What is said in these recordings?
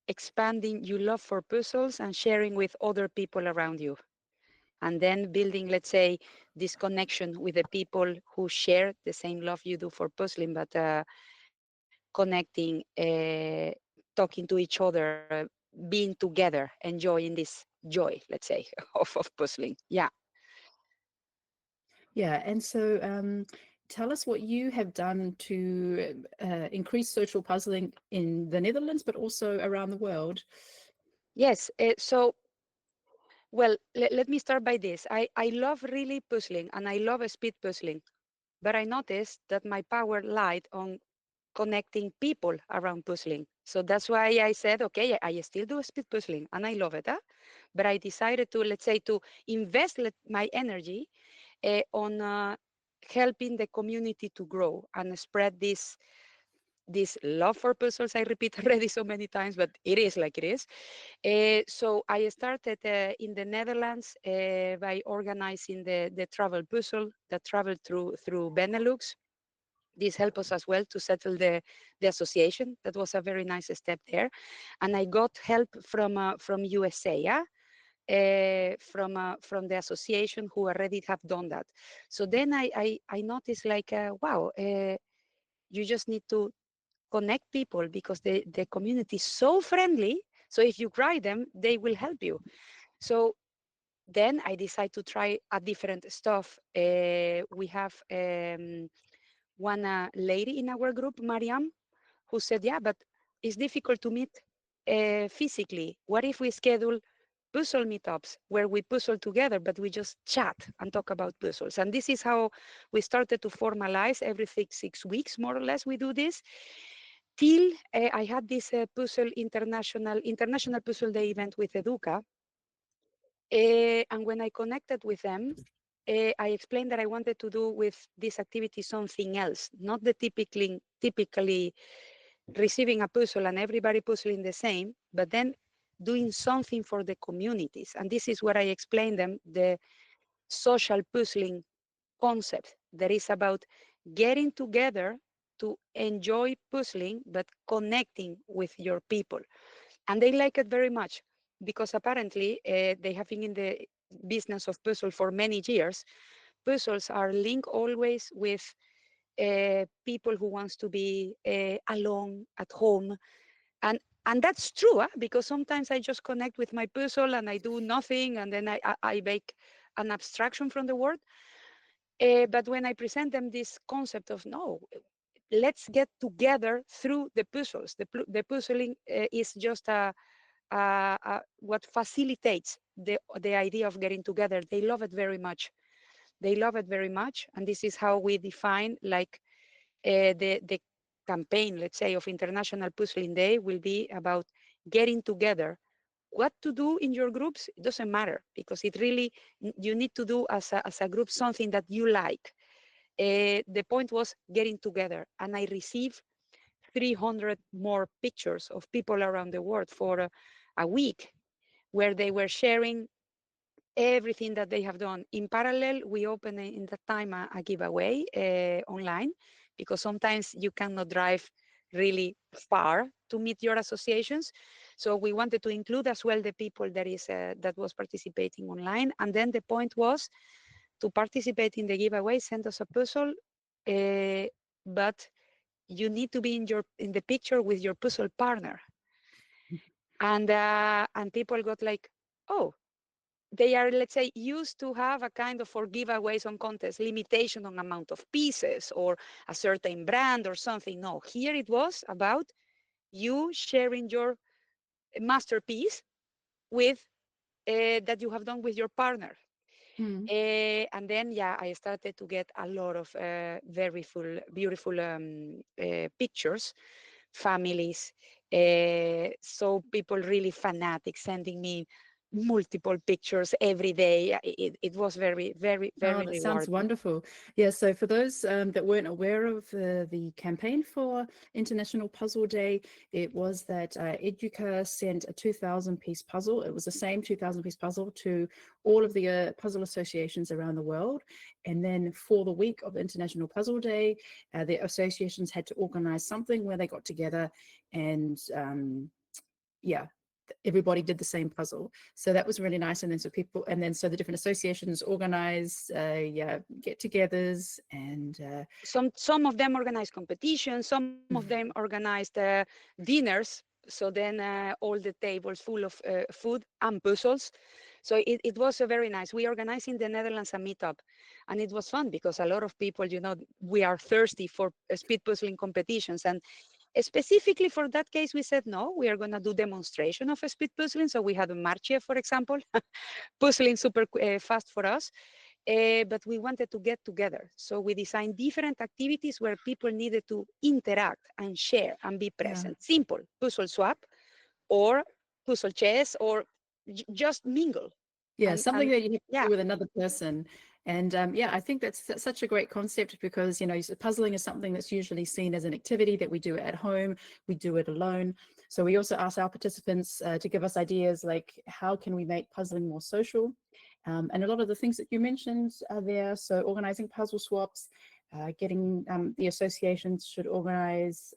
expanding your love for puzzles and sharing with other people around you. And then building, let's say, this connection with the people who share the same love you do for puzzling, but connecting, talking to each other, being together, enjoying this joy, let's say, of puzzling. Yeah. Yeah, and so tell us what you have done to increase social puzzling in the Netherlands, but also around the world. Yes. So, well, let me start by this. I love really puzzling and I love speed puzzling, but I noticed that my power lied on connecting people around puzzling. So that's why I said, okay, I still do speed puzzling and I love it. Huh? But I decided to, let's say, to invest my energy on helping the community to grow and spread this love for puzzles. I repeat already so many times, but it is like it is. So I started in the Netherlands by organizing the travel puzzle that traveled through Benelux. This helped us as well to settle the association. That was a very nice step there. And I got help from USA, yeah? From the association who already have done that. So then I noticed like, wow, you just need to connect people because the community is so friendly. So if you cry them, they will help you. So then I decided to try a different stuff. We have one lady in our group, Mariam, who said, yeah, but it's difficult to meet physically. What if we schedule puzzle meetups where we puzzle together, but we just chat and talk about puzzles? And this is how we started to formalize every 6 weeks, more or less, we do this. Till I had this puzzle international puzzle day event with Educa. And when I connected with them, I explained that I wanted to do with this activity something else, not the typically receiving a puzzle and everybody puzzling the same, but then doing something for the communities. And this is where I explained them the social puzzling concept that is about getting together to enjoy puzzling, but connecting with your people. And they like it very much because apparently they have been in the business of puzzle for many years. Puzzles are linked always with people who wants to be alone at home, and that's true, huh? Because sometimes I just connect with my puzzle and I do nothing, and then I make an abstraction from the world. But when I present them this concept of no, let's get together through the puzzles. The puzzling is just what facilitates the idea of getting together. They love it very much. They love it very much, and this is how we define like the campaign, let's say, of International Puzzling Day will be about getting together. What to do in your groups, it doesn't matter because it really, you need to do as a group something that you like. The point was getting together, and I received 300 more pictures of people around the world for a week where they were sharing everything that they have done. In parallel, we opened in that time a giveaway online because sometimes you cannot drive really far to meet your associations. So we wanted to include as well the people that was participating online. And then the point was to participate in the giveaway, send us a puzzle, but you need to be in the picture with your puzzle partner. And people got like, oh, they are, let's say, used to have a kind of for giveaways on contests, limitation on amount of pieces or a certain brand or something. No, here it was about you sharing your masterpiece with that you have done with your partner. Mm. And then, yeah, I started to get a lot of very full, beautiful pictures, families. So people really fanatic sending me multiple pictures every day. It was very, very, Oh, very that sounds rewarding. wonderful. Yeah, so for those that weren't aware of the campaign for International Puzzle Day, it was that Educa sent a 2,000-piece puzzle. It was the same 2,000-piece puzzle to all of the puzzle associations around the world. And then for the week of International Puzzle Day, the associations had to organize something where they got together and yeah, everybody did the same puzzle. So that was really nice. And then so the different associations organized yeah, get-togethers, and Some of them organized competitions, some of them organized dinners. So then all the tables full of food and puzzles. So it was very nice. We organized in the Netherlands a meetup, and it was fun because a lot of people, we are thirsty for speed puzzling competitions. And specifically for that case, we said, no, we are going to do demonstration of speed puzzling. So we had a Marche, for example, puzzling super fast for us. But we wanted to get together. So we designed different activities where people needed to interact and share and be yeah. present. Simple puzzle swap or puzzle chess or just mingle. Yeah, something that you have to Yeah, do with another person. And yeah, I think that's such a great concept because, puzzling is something that's usually seen as an activity that we do at home, we do it alone. So we also ask our participants to give us ideas like, how can we make puzzling more social? And a lot of the things that you mentioned are there. So organizing puzzle swaps, getting the associations should organize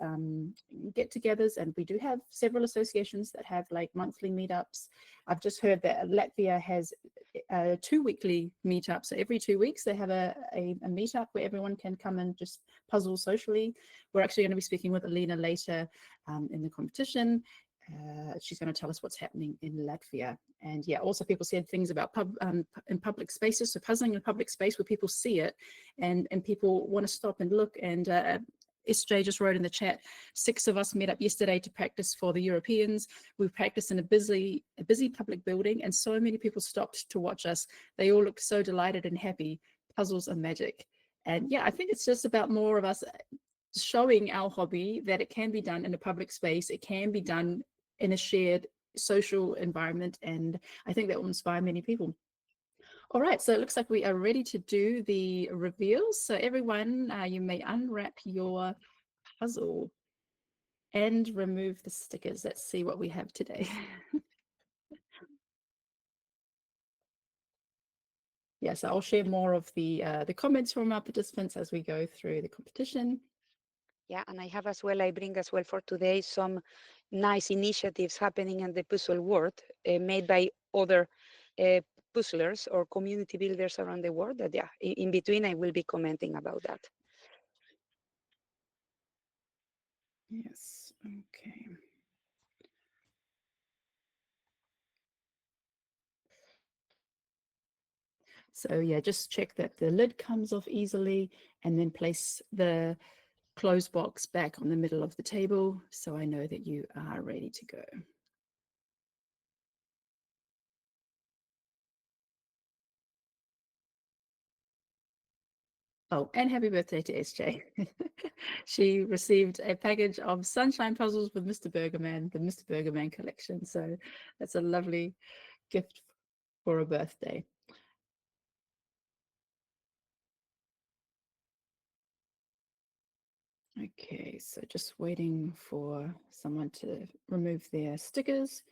get-togethers, and we do have several associations that have like monthly meetups. I've just heard that Latvia has 2 weekly meetups. So every 2 weeks they have a meetup where everyone can come and just puzzle socially. We're actually going to be speaking with Alina later in the competition. She's going to tell us what's happening in Latvia. And yeah, also people said things about in public spaces. So puzzling in public space where people see it and people want to stop and look. And SJ just wrote in the chat, 6 of us met up yesterday to practice for the Europeans. We practiced in a busy public building, and so many people stopped to watch us. They all looked so delighted and happy. Puzzles are magic. And yeah, I think it's just about more of us showing our hobby that it can be done in a public space. It can be done in a shared social environment. And I think that will inspire many people. All right, so it looks like we are ready to do the reveals. So everyone, you may unwrap your puzzle and remove the stickers. Let's see what we have today. Yes, I'll share more of the comments from our participants as we go through the competition. yeah, and I bring as well for today some nice initiatives happening in the puzzle world made by other uh, puzzlers or community builders around the world. That yeah, in between I will be commenting about that. Yes, okay. So yeah, just check that the lid comes off easily, and then place the closed box back on the middle of the table so I know that you are ready to go. Oh, and happy birthday to SJ. She received a package of sunshine puzzles with Mr. Burgerman, the Mr. Burgerman collection. So that's a lovely gift for a birthday. Okay, so just waiting for someone to remove their stickers.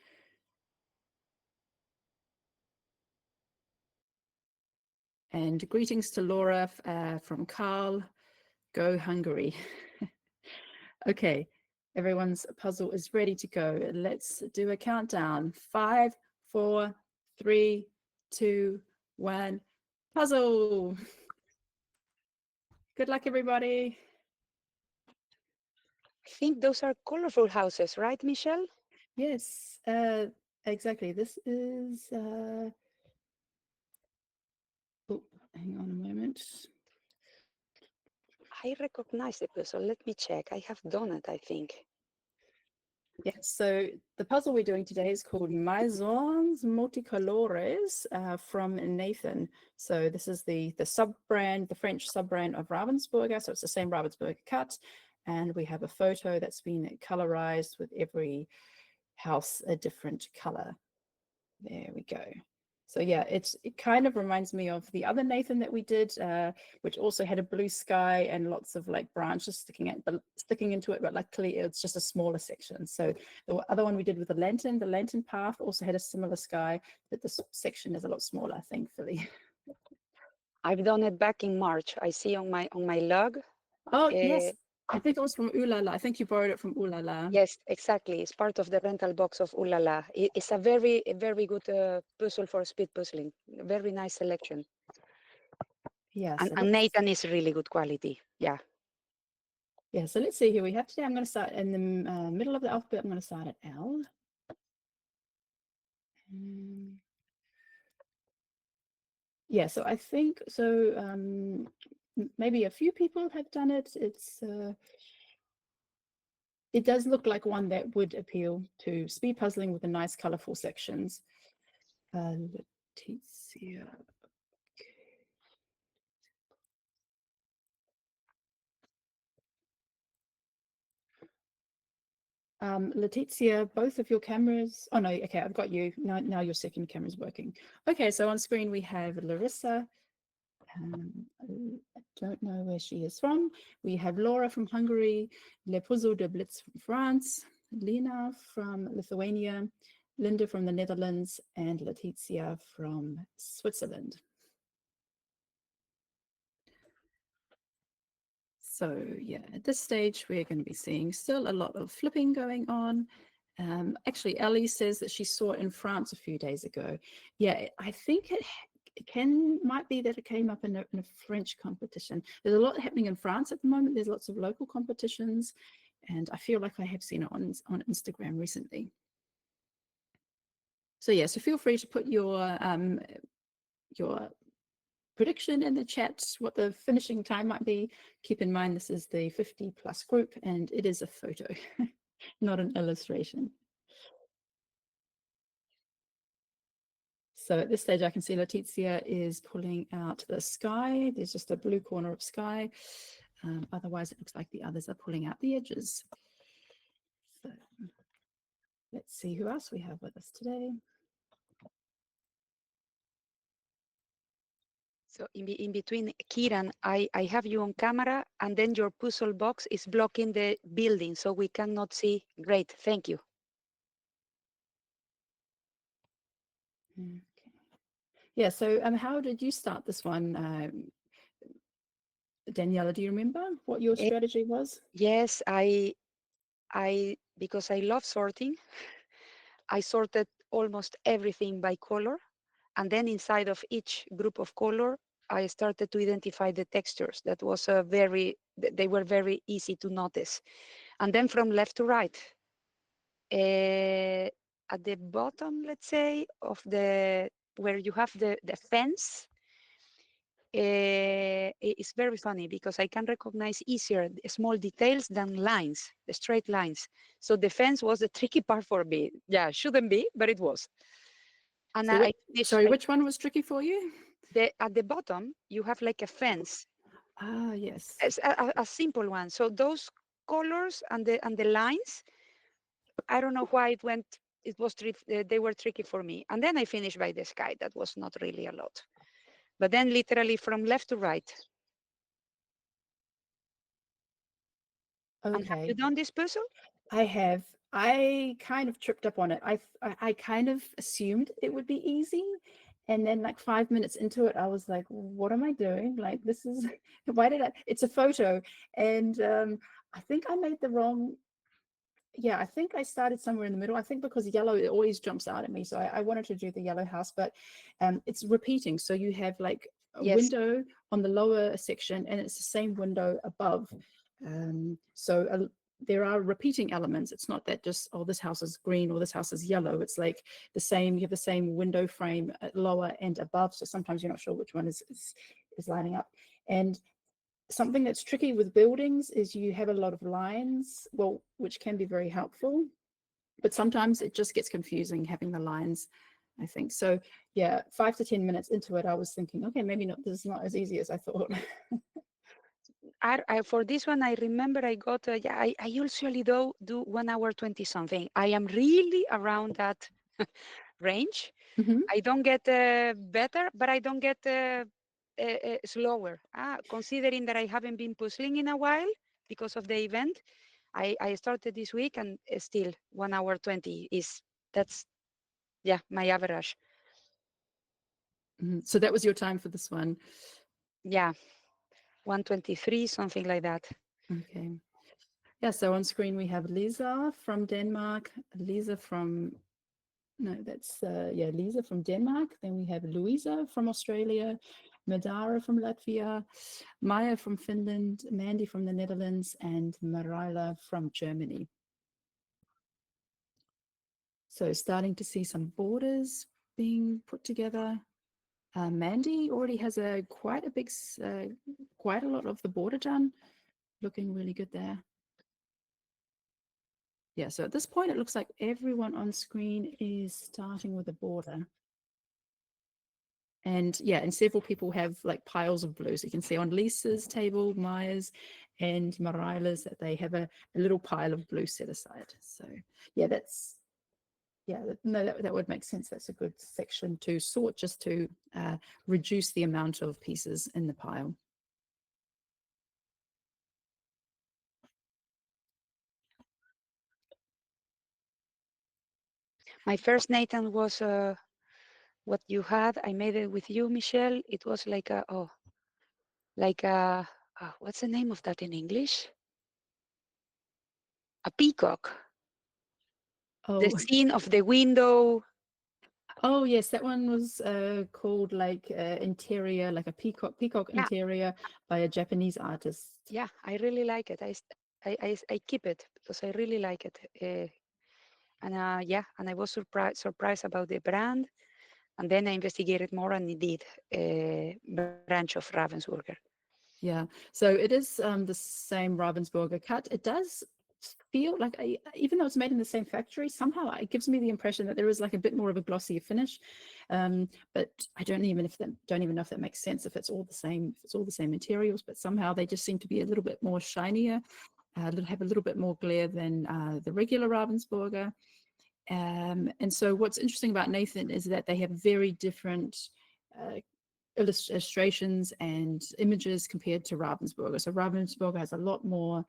And greetings to Laura from Carl. Go Hungary. Okay, everyone's puzzle is ready to go. Let's do a countdown. 5, 4, 3, 2, 1. Puzzle. Good luck, everybody. I think those are colorful houses, right, Michelle? Yes, exactly. This is, oh, hang on a moment. I recognize the puzzle. Let me check. I have done it, I think. Yes, so the puzzle we're doing today is called Maisons Multicolores from Nathan. So this is the sub-brand, the French sub-brand of Ravensburger. So it's the same Ravensburger cut. And we have a photo that's been colorized with every house a different color. There we go. So yeah, it kind of reminds me of the other Nathan that we did, which also had a blue sky and lots of like branches sticking into it, but luckily it's just a smaller section. So the other one we did with the lantern path also had a similar sky, but this section is a lot smaller, thankfully. I've done it back in March. I see on my log. Oh yes, I think it was from Ooh La La. I think you borrowed it from Ooh La La. Yes, exactly. It's part of the rental box of Ooh La La. It's a very good puzzle for speed puzzling. Very nice selection. Yeah, And, so and Nathan is really good quality. Yeah. yeah, so let's see here. We have today, I'm going to start in the middle of the alphabet. I'm going to start at L. Yeah, so I think, so maybe a few people have done it. It does look like one that would appeal to speed puzzling with the nice colorful sections. Letizia. Letizia, both of your cameras. Oh no, okay, I've got you. Now your second camera is working. Okay, so on screen we have Larissa. I don't know where she is from. We have Laura from Hungary, Le Puzzle de Blitz from France, Lena from Lithuania, Linda from the Netherlands, and Letizia from Switzerland. So yeah, at this stage, we're going to be seeing still a lot of flipping going on. Actually, Ellie says that she saw it in France a few days ago. Yeah, I think it might be that it came up in a French competition. There's a lot happening in France at the moment. There's lots of local competitions, and I feel like I have seen it on Instagram recently. So yeah, so feel free to put your prediction in the chat, what the finishing time might be. Keep in mind this is the 50+ group, and it is a photo, not an illustration. So at this stage, I can see Letizia is pulling out the sky. There's just a blue corner of sky. Otherwise, it looks like the others are pulling out the edges. So let's see who else we have with us today. So in between, Kieran, I have you on camera, and then your puzzle box is blocking the building, so we cannot see. Great, thank you. Okay. Yeah, so how did you start this one? Daniela, do you remember what your strategy was? Yes, because I love sorting, I sorted almost everything by color. And then inside of each group of color, I started to identify the textures. That was they were very easy to notice. And then from left to right, at the bottom, let's say, of where you have the fence, it's very funny because I can recognize easier the small details than lines, the straight lines. So the fence was the tricky part for me. Yeah, shouldn't be, but it was. And So sorry, which one was tricky for you? At the bottom, you have like a fence. Ah, yes. It's a simple one. So those colors and the lines, I don't know why they were tricky for me. And then I finished by the sky. That was not really a lot. But then literally from left to right. Okay. And have you done this puzzle? I have. I kind of tripped up on it. I kind of assumed it would be easy. And then like 5 minutes into it, I was like, what am I doing? Like, this is, why did it's a photo. And I think I made the wrong, yeah, I think I started somewhere in the middle. I think because yellow, it always jumps out at me. So I wanted to do the yellow house, but it's repeating. So you have like a window on the lower section, and it's the same window above. There are repeating elements. It's not that just, oh, this house is green or this house is yellow. It's like the same, you have the same window frame at lower and above. So sometimes you're not sure which one is lining up. And something that's tricky with buildings is you have a lot of lines, well, which can be very helpful, but sometimes it just gets confusing having the lines, I think. So yeah, 5 to 10 minutes into it, I was thinking, okay, maybe this is not as easy as I thought. For this one, I remember I got, I usually do 1 hour 20 something. I am really around that range. I don't get better, but I don't get slower. Considering that I haven't been puzzling in a while because of the event, I started this week, and still 1 hour 20 that's my average. So that was your time for this one? Yeah, 1:23, something like that. Okay. Yeah, so on screen we have Lisa from Denmark, Lisa from, no, that's, yeah, Lisa from Denmark. Then we have Louisa from Australia, Madara from Latvia, Maya from Finland, Mandy from the Netherlands, and Marila from Germany. So starting to see some borders being put together. Mandy already has quite a lot of the border done. Looking really good there. Yeah, so at this point, it looks like everyone on screen is starting with a border. And yeah, and several people have like piles of blue. So you can see on Lisa's table, Maya's and Marila's, that they have a little pile of blue set aside. So yeah, that would make sense. That's a good section to sort, just to reduce the amount of pieces in the pile. My first Nathan was what you had. I made it with you, Michelle. It was like what's the name of that in English? A peacock. The Oh, scene of the window. oh yes, that one was called like interior, like a peacock Yeah, interior by a Japanese artist. yeah, I really like it. I keep it because I really like it. Yeah, and I was surprised about the brand, and then I investigated more, and it did branch of Ravensburger. Yeah, so it is the same Ravensburger cut. It does feel like, even though it's made in the same factory, somehow it gives me the impression that there is like a bit more of a glossier finish. But I don't even know if that makes sense, if it's all the same, materials, but somehow they just seem to be a little bit more shinier, have a little bit more glare than the regular Ravensburger. And so what's interesting about Nathan is that they have very different illustrations and images compared to Ravensburger. So Ravensburger has a lot more,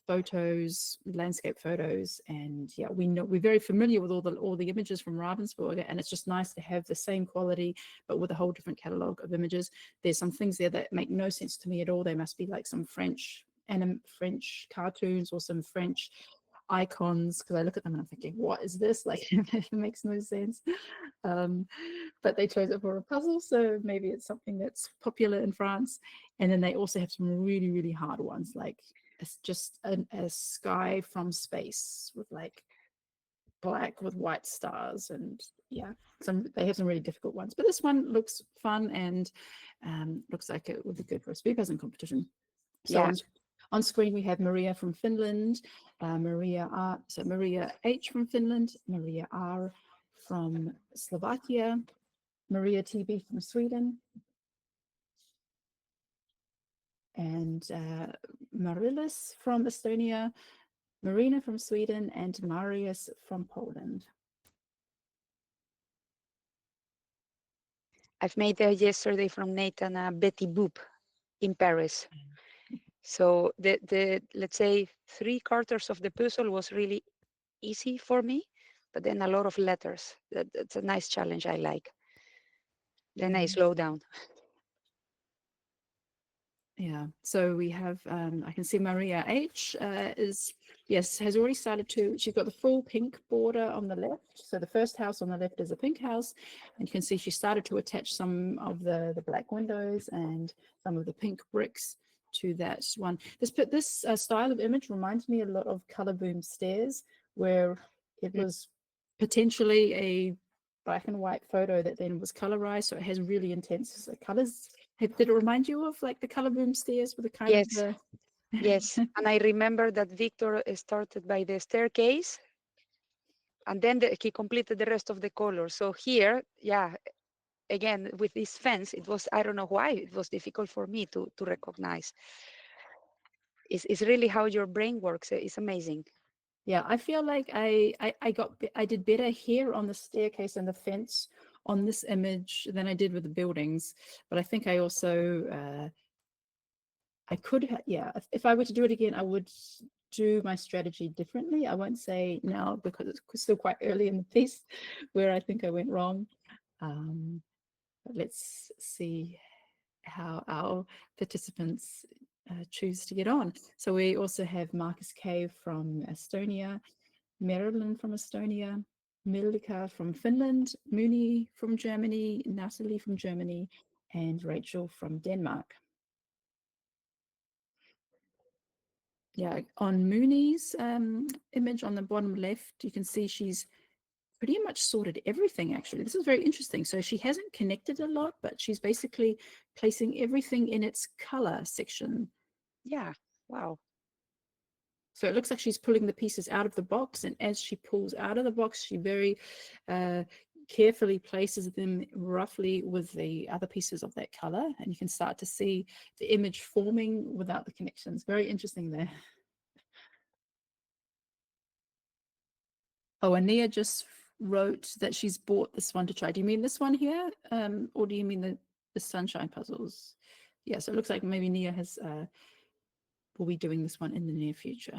photos, landscape photos, and we're very familiar with all the images from Ravensburger, and it's just nice to have the same quality but with a whole different catalog of images. There's some things there that make no sense to me at all. They must be like some French cartoons or some French icons, because I look at them and I'm thinking, what is this? Like, it makes no sense. But they chose it for a puzzle, so maybe it's something that's popular in France. And then they also have some really, really hard ones, like it's just a sky from space with like black with white stars, and they have some really difficult ones. But this one looks fun, and looks like it would be good for a speed puzzling competition. So Yeah, on screen we have Maria from Finland, Maria H from Finland, Maria R from Slovakia, Maria TB from Sweden, and Marilis from Estonia, Marina from Sweden, and Marius from Poland. I've made there yesterday from Nathan Betty Boop in Paris. So the let's say 3/4 of the puzzle was really easy for me, but then a lot of letters. That's a nice challenge. I like. Then I slow down. Yeah, so we have, I can see Maria H has already started to, she's got the full pink border on the left. So the first house on the left is a pink house, and you can see she started to attach some of the black windows and some of the pink bricks to that one. This style of image reminds me a lot of Color Boom Stairs, where it was potentially a black and white photo that then was colorized, so it has really intense colors. Did it remind you of like the Color Boom Stairs with the kind Yes, of the yes. And I remember that Victor started by the staircase, and then he completed the rest of the color. So here, yeah, again with this fence, it was, I don't know why it was difficult for me to recognize. It's really how your brain works. It's amazing. Yeah, I feel like I did better here on the staircase and the fence on this image than I did with the buildings. But I think I also I could if I were to do it again, I would do my strategy differently. I won't say now because it's still quite early in the piece where I think I went wrong. But let's see how our participants choose to get on. So we also have Marcus K from Estonia, Marilyn from Estonia, Milka from Finland, Muni from Germany, Natalie from Germany, and Rachel from Denmark. Yeah, on Muni's image on the bottom left, you can see she's pretty much sorted everything, actually. This is very interesting. So she hasn't connected a lot, but she's basically placing everything in its color section. Yeah, wow. So it looks like she's pulling the pieces out of the box, and as she pulls out of the box, she very carefully places them roughly with the other pieces of that color, and you can start to see the image forming without the connections. Very interesting there. Oh, and Nia just wrote that she's bought this one to try. Do you mean this one here, or do you mean the sunshine puzzles? Yeah, so it looks like maybe Nia has will be doing this one in the near future.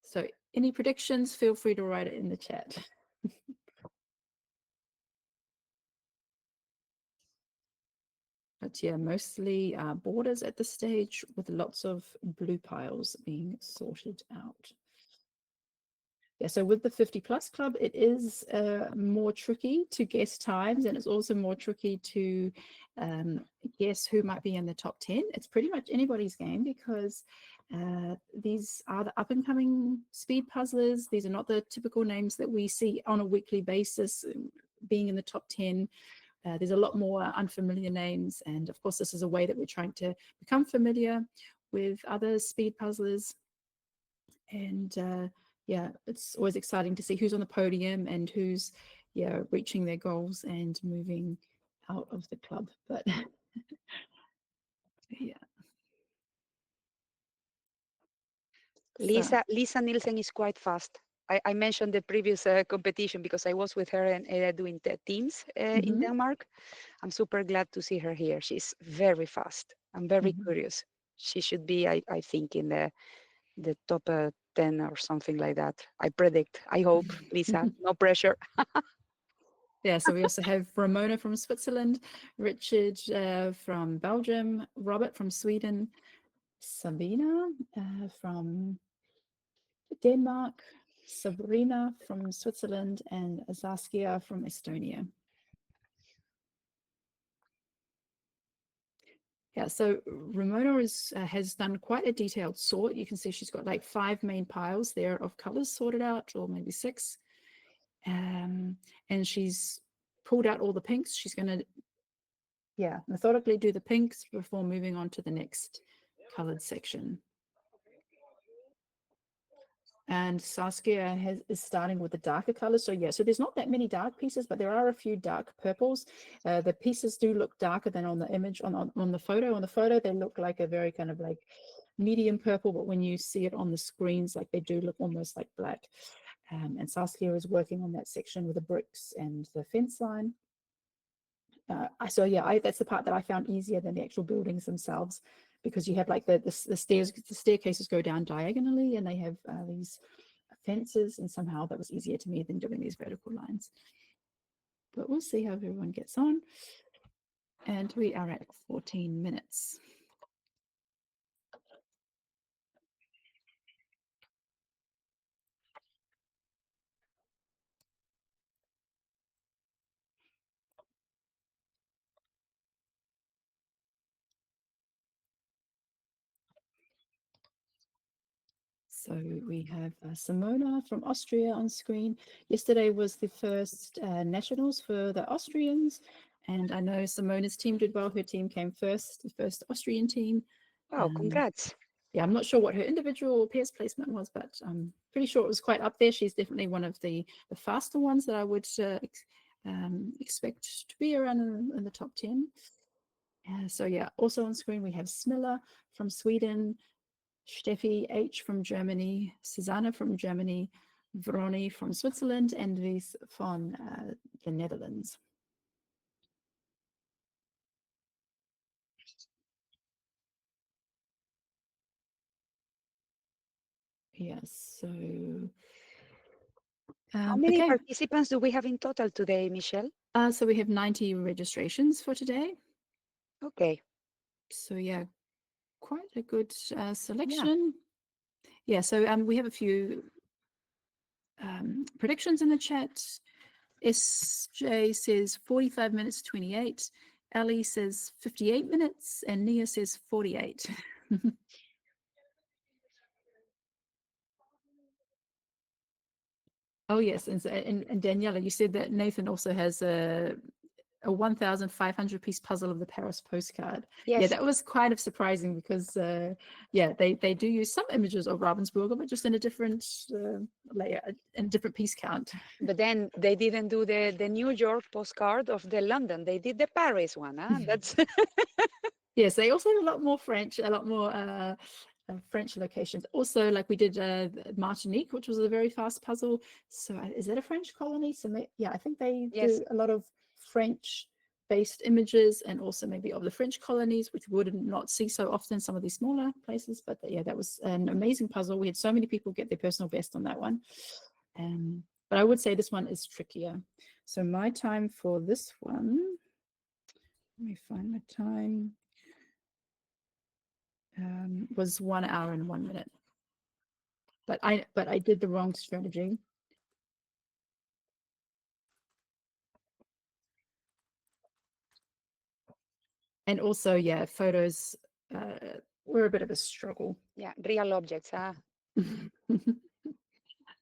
So any predictions, feel free to write it in the chat. But yeah, mostly borders at this stage with lots of blue piles being sorted out. Yeah, so with the 50 plus club, it is more tricky to guess times, and it's also more tricky to guess who might be in the top 10. It's pretty much anybody's game because these are the up and coming speed puzzlers. These are not the typical names that we see on a weekly basis being in the top 10. There's a lot more unfamiliar names, and of course this is a way that we're trying to become familiar with other speed puzzlers. And yeah, it's always exciting to see who's on the podium and who's reaching their goals and moving out of the club. But yeah. Lisa Nielsen is quite fast. I mentioned the previous competition because I was with her and doing the teams in Denmark. I'm super glad to see her here. She's very fast. I'm very curious. She should be, I think, in the top 10 or something like that. I predict. I hope, Lisa. No pressure. Yeah, so we also have Ramona from Switzerland, Richard from Belgium, Robert from Sweden, Sabina from Denmark, Sabrina from Switzerland, and Saskia from Estonia. Yeah, so Ramona has done quite a detailed sort. You can see she's got like 5 main piles there of colors sorted out, or maybe 6. And she's pulled out all the pinks. She's going to, methodically do the pinks before moving on to the next colored section. And Saskia is starting with the darker colors. So yeah, so there's not that many dark pieces, but there are a few dark purples. The pieces do look darker than on the image, on the photo. On the photo, they look like a very kind of like medium purple, but when you see it on the screens, like they do look almost like black. And Saskia is working on that section with the bricks and the fence line. So yeah, that's the part that I found easier than the actual buildings themselves, because you have like the staircases go down diagonally, and they have these fences, and somehow that was easier to me than doing these vertical lines. But we'll see how everyone gets on. And we are at 14 minutes. So we have Simona from Austria on screen. Yesterday was the first nationals for the Austrians, and I know Simona's team did well. Her team came first, the first Austrian team. Wow, congrats. Yeah, I'm not sure what her individual PS placement was, but I'm pretty sure it was quite up there. She's definitely one of the faster ones that I would expect to be around in the top 10. So yeah, also on screen we have Smilla from Sweden, Steffi H from Germany, Susanna from Germany, Vroni from Switzerland, and Wies from the Netherlands. Yes, so How many okay. participants do we have in total today, Michelle? So we have 90 registrations for today. Okay. So yeah, quite a good Yeah. selection. Yeah, so we have a few predictions in the chat. SJ says 45 minutes 28. Ali says 58 minutes, and Nia says 48. Oh yes, and Daniela, you said that Nathan also has a 1,500 piece puzzle of the Paris postcard. Yeah, Yes. that was kind of surprising because yeah, they do use some images of Ravensburger, but just in a different layer, in a different piece count. But then they didn't do the New York postcard of the London. They did the Paris one. Huh? That's Yes, they also have a lot more French, a lot more French locations. Also, like we did Martinique, which was a very fast puzzle. So is that a French colony? So yeah, I think they yes. do a lot of French-based images and also maybe of the French colonies, which we would not see so often some of these smaller places. But yeah, that was an amazing puzzle. We had so many people get their personal best on that one. But I would say this one is trickier. So my time for this one, let me find my time. Was 1 hour and 1 minute. But I did the wrong strategy. And also, yeah, photos were a bit of a struggle. Yeah, real objects. Huh?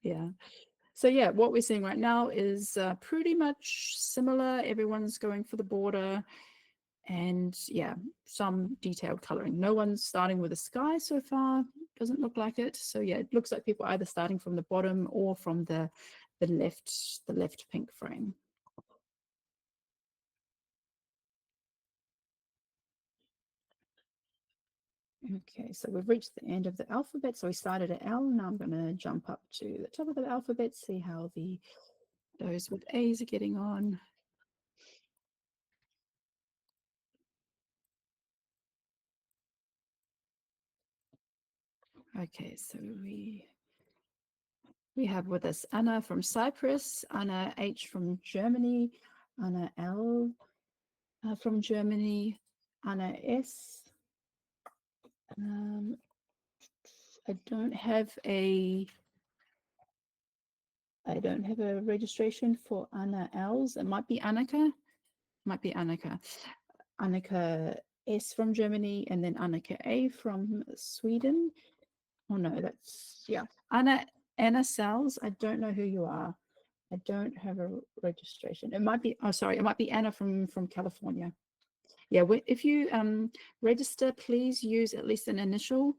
Yeah. So yeah, what we're seeing right now is pretty much similar. Everyone's going for the border. And yeah, some detailed coloring. No one's starting with a sky so far. Doesn't look like it. So yeah, it looks like people either starting from the bottom or from the left pink frame. Okay, so we've reached the end of the alphabet. So we started at L. Now I'm going to jump up to the top of the alphabet, see how those with A's are getting on. Okay, so we have with us Anna from Cyprus, Anna H from Germany, Anna L from Germany, Anna S. I don't have a registration for Anna L's. It might be Annika. Might be Annika. Annika S from Germany, and then Annika A from Sweden. Oh no, that's yeah. Anna Sells. I don't know who you are. I don't have a registration. It might be, oh sorry, it might be Anna from California. Yeah, if you register, please use at least an initial,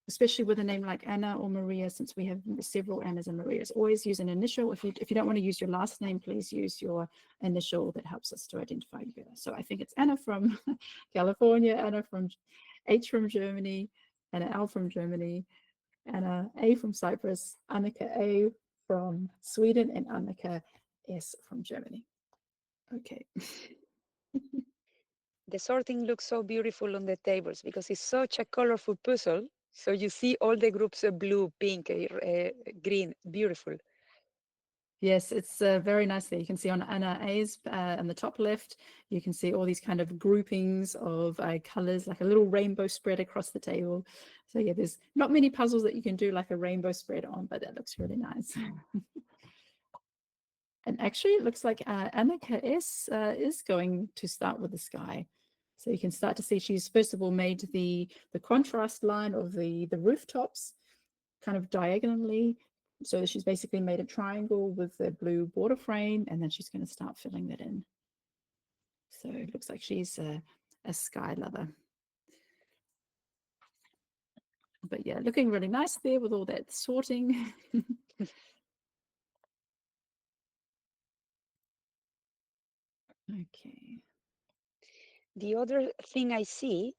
especially with a name like Anna or Maria, since we have several Annas and Marias. Always use an initial. If you don't want to use your last name, please use your initial. That helps us to identify you better. So I think it's Anna from California, Anna from H from Germany, Anna L from Germany, Anna A from Cyprus, Annika A from Sweden, and Annika S from Germany. Okay. The sorting looks so beautiful on the tables because it's such a colorful puzzle. So you see all the groups of blue, pink, green, beautiful. Yes, it's very nice there. You can see on Anna A's on the top left, you can see all these kind of groupings of colors, like a little rainbow spread across the table. So yeah, there's not many puzzles that you can do like a rainbow spread on, but that looks really nice. And actually, it looks like Annika S is going to start with the sky. So you can start to see she's first of all made the contrast line of the rooftops kind of diagonally. So she's basically made a triangle with the blue border frame, and then she's going to start filling that in. So it looks like she's a sky lover. But yeah, looking really nice there with all that sorting. Okay. The other thing I see,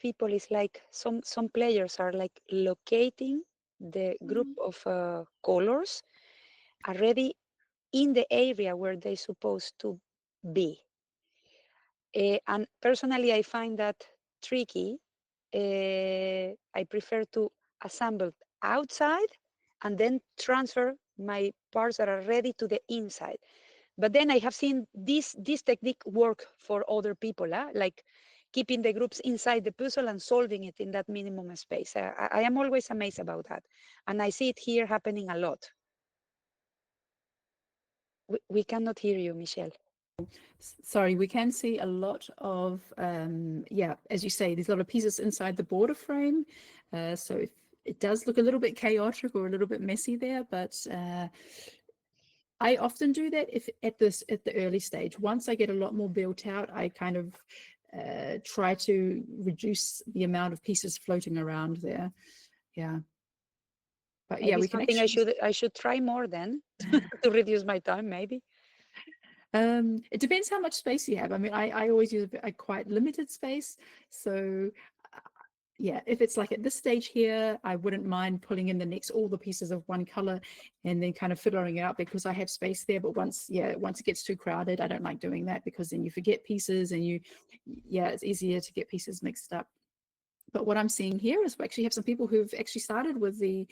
people is like some players are like locating the group of colors already in the area where they're supposed to be. And personally, I find that tricky. I prefer to assemble outside and then transfer my parts that are ready to the inside. But then I have seen this technique work for other people, like keeping the groups inside the puzzle and solving it in that minimum space. I am always amazed about that. And I see it here happening a lot. We cannot hear you, Michelle. Sorry, we can see a lot of, yeah, as you say, there's a lot of pieces inside the border frame. So if it does look a little bit chaotic or a little bit messy there, but I often do that if at the early stage. Once I get a lot more built out, I kind of try to reduce the amount of pieces floating around there. Yeah. But yeah, Maybe we can something actually I should try more then to reduce my time, maybe. it depends how much space you have. I mean, I always use a quite limited space. So yeah, if it's like at this stage here, I wouldn't mind pulling in the next all the pieces of one color and then kind of fiddling it out because I have space there. But once it gets too crowded, I don't like doing that because then you forget pieces and it's easier to get pieces mixed up. But what I'm seeing here is we actually have some people who've actually started with the,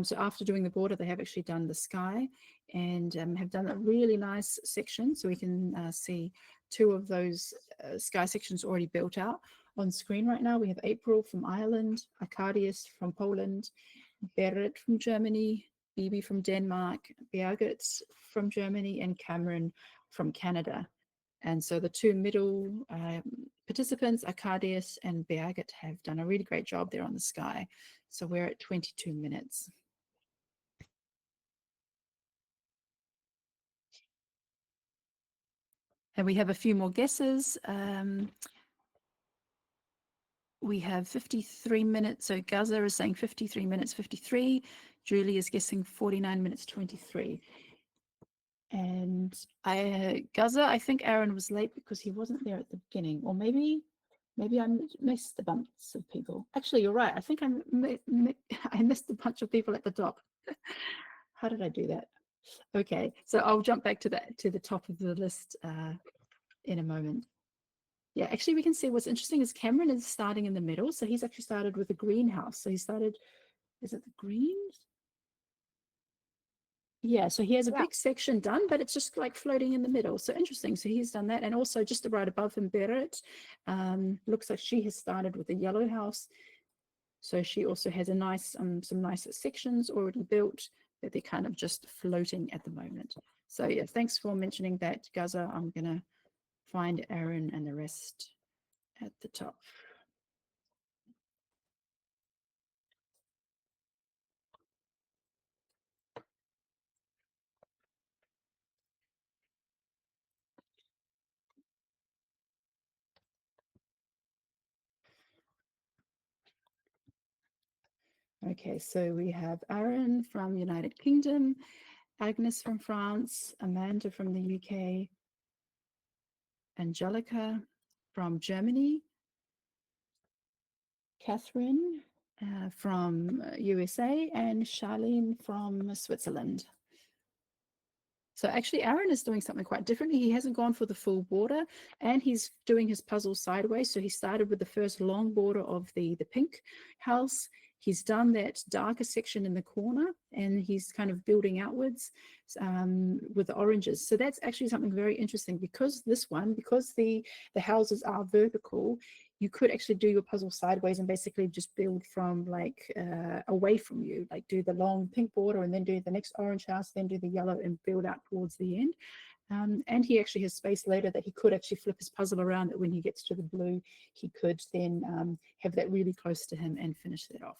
so after doing the border, they have actually done the sky and have done a really nice section. So we can see two of those sky sections already built out on screen right now. We have April from Ireland, Arcadius from Poland, Berit from Germany, Bibi from Denmark, Birgit from Germany, and Cameron from Canada. And so the two middle participants, Arcadius and Birgit, have done a really great job there on the sky. So we're at 22 minutes. And we have a few more guesses. We have 53 minutes. So Gaza is saying 53 minutes, 53. Julie is guessing 49 minutes, 23. And Gaza, I think Aaron was late because he wasn't there at the beginning, or maybe I missed a bunch of people. Actually, you're right. I think I missed a bunch of people at the top. How did I do that? Okay, so I'll jump back to the top of the list in a moment. Yeah, actually, we can see what's interesting is Cameron is starting in the middle. So he's actually started with a greenhouse. So he started, is it the greens? Yeah, so he has a big section done, but it's just like floating in the middle. So interesting. So he's done that. And also just right above him, Berit, looks like she has started with a yellow house. So she also has a nice, some nice sections already built that they're kind of just floating at the moment. So yeah, thanks for mentioning that, Gaza. I'm gonna find Aaron and the rest at the top. Okay, so we have Aaron from United Kingdom, Agnes from France, Amanda from the UK, Angelica from Germany, Catherine from USA, and Charlene from Switzerland. So actually Aaron is doing something quite differently. He hasn't gone for the full border and he's doing his puzzle sideways. So he started with the first long border of the pink house. He's done that darker section in the corner and he's kind of building outwards with the oranges. So that's actually something very interesting because the houses are vertical, you could actually do your puzzle sideways and basically just build from like away from you, like do the long pink border and then do the next orange house, then do the yellow and build out towards the end. And he actually has space later that he could actually flip his puzzle around that when he gets to the blue, he could then have that really close to him and finish that off.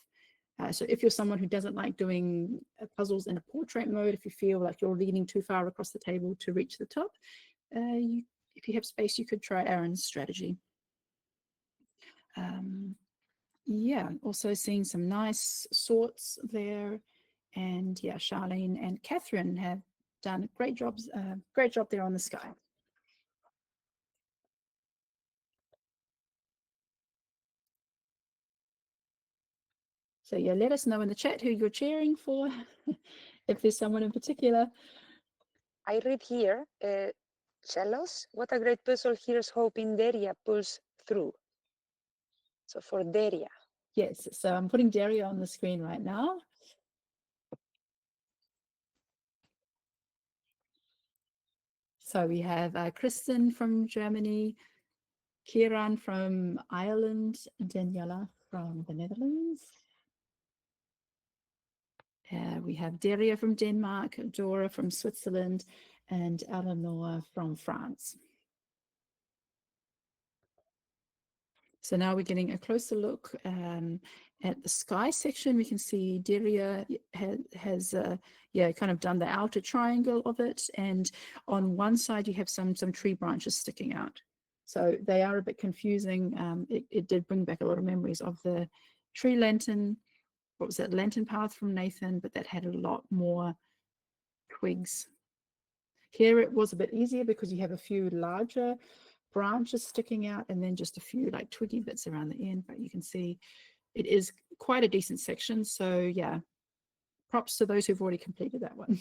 So if you're someone who doesn't like doing puzzles in a portrait mode, if you feel like you're leaning too far across the table to reach the top, if you have space, you could try Aaron's strategy. Yeah, also seeing some nice sorts there. And yeah, Charlene and Catherine have done great job there on the sky. So yeah, let us know in the chat who you're cheering for, if there's someone in particular. I read here, Chelos, what a great puzzle. Here's hoping Deria pulls through. So for Deria. Yes, so I'm putting Daria on the screen right now. So we have Kristen from Germany, Kieran from Ireland, Daniela from the Netherlands. We have Daria from Denmark, Dora from Switzerland, and Eleanor from France. So now we're getting a closer look at the sky section. We can see Daria has kind of done the outer triangle of it, and on one side you have some tree branches sticking out. So they are a bit confusing. It did bring back a lot of memories of the tree lantern. What was that, lantern path from Nathan, but that had a lot more twigs. Here it was a bit easier because you have a few larger branches sticking out and then just a few like twiggy bits around the end, but you can see it is quite a decent section. So yeah, props to those who've already completed that one.